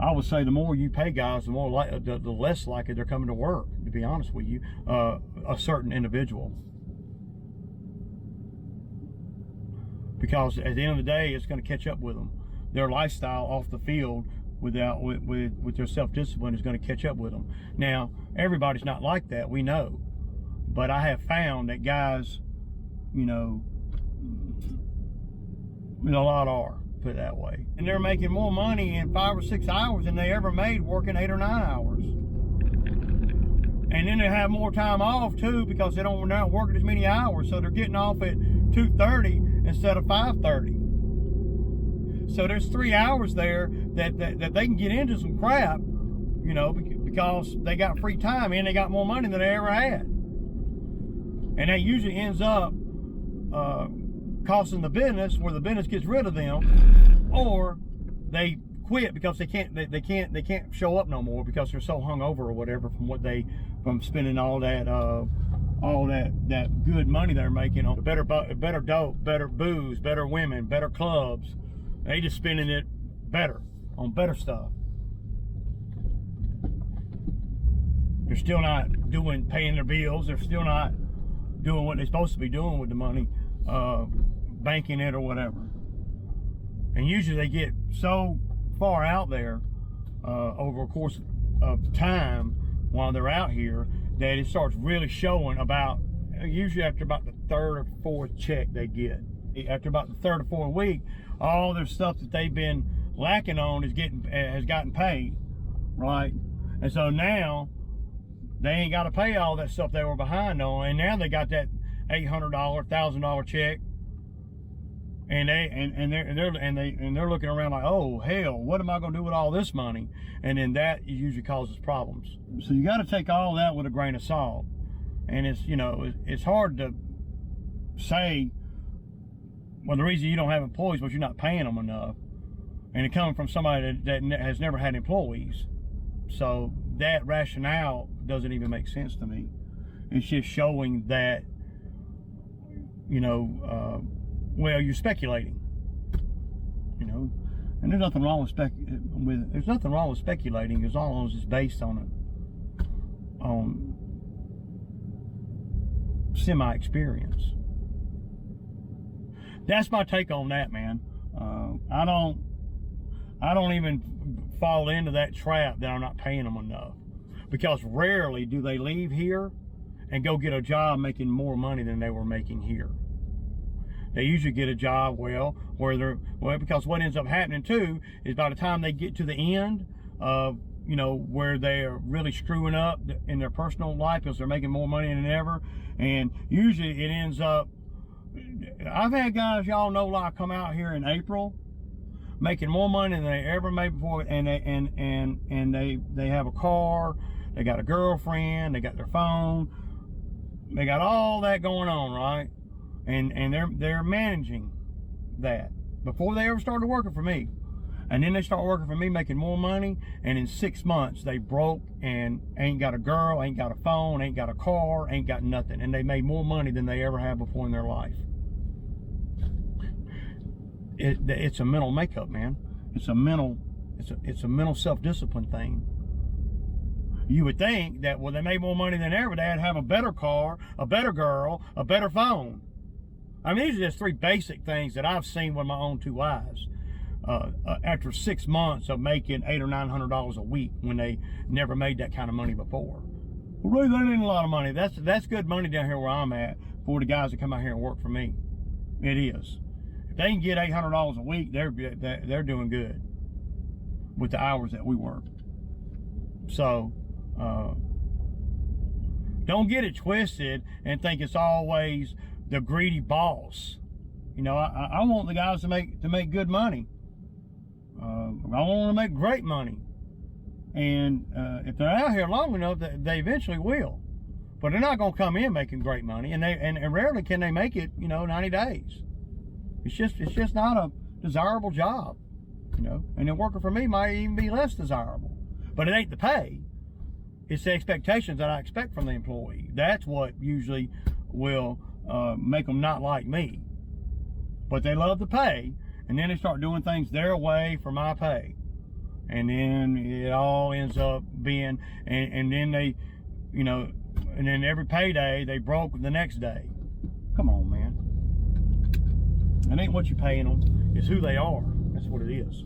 I would say the more you pay guys, the more the less likely they're coming to work, to be honest with you, a certain individual. Because at the end of the day, it's going to catch up with them. Their lifestyle off the field with their self-discipline is going to catch up with them. Now, everybody's not like that, we know. But I have found that guys, you know, a lot are, put it that way. And they're making more money in 5 or 6 hours than they ever made working 8 or 9 hours. And then they have more time off too, because they're not working as many hours, so they're getting off at 2:30 instead of 5:30. So there's 3 hours there that they can get into some crap, you know, because they got free time and they got more money than they ever had. And that usually ends up costing the business, where the business gets rid of them, or they quit because they can't show up no more because they're so hungover or whatever from spending all that good money they're making on better dope, better booze, better women, better clubs. They just spending it better on better stuff. They're still not paying their bills. They're still not doing what they're supposed to be doing with the money, banking it or whatever. And usually they get so far out there over a course of time while they're out here that it starts really showing about, usually after about the 3rd or 4th check they get. After about the 3rd or 4th week, all their stuff that they've been lacking on has gotten paid, right? And so now they ain't got to pay all that stuff they were behind on, and now they got that $800, $1,000 check, and they're looking around like, oh hell, what am I going to do with all this money? And then that usually causes problems. So you got to take all that with a grain of salt, and it's hard to say, well, the reason you don't have employees was you're not paying them enough, and it coming from somebody that has never had employees. So that rationale doesn't even make sense to me. It's just showing that, well, you're speculating, and there's nothing wrong with speculating as long as it's based on semi-experience. That's my take on that, man. I don't even fall into that trap that I'm not paying them enough, because rarely do they leave here and go get a job making more money than they were making here. They usually get a job, because what ends up happening too is by the time they get to the end of, where they're really screwing up in their personal life because they're making more money than ever, and usually it ends up, I've had guys y'all know like come out here in April making more money than they ever made before, and they have a car, they got a girlfriend, they got their phone, they got all that going on, right? And they're managing that before they ever started working for me. And then they start working for me making more money, and in 6 months they broke and ain't got a girl, ain't got a phone, ain't got a car, ain't got nothing, and they made more money than they ever had before in their life. It's a mental makeup, man. It's a mental self-discipline thing. You would think that, well, they made more money than ever, they'd have a better car, a better girl, a better phone. I mean, these are just 3 basic things that I've seen with my own 2 eyes. After 6 months of making $800 or $900 a week when they never made that kind of money before. Well, really, that ain't a lot of money. That's good money down here where I'm at for the guys that come out here and work for me. It is. If they can get $800 a week, they're doing good with the hours that we work. So don't get it twisted and think it's always the greedy boss. I want the guys to make good money. I want them to make great money, and if they're out here long enough, they eventually will. But they're not going to come in making great money, and rarely can they make it 90 days. It's just not a desirable job, and then working for me might even be less desirable. But it ain't the pay, it's the expectations that I expect from the employee. That's what usually will make them not like me. But they love the pay, and then they start doing things their way for my pay. and then it all ends up being, and then they, you know, and then every payday they broke the next day. Come on, man. It ain't what you're paying them, it's who they are. That's what it is.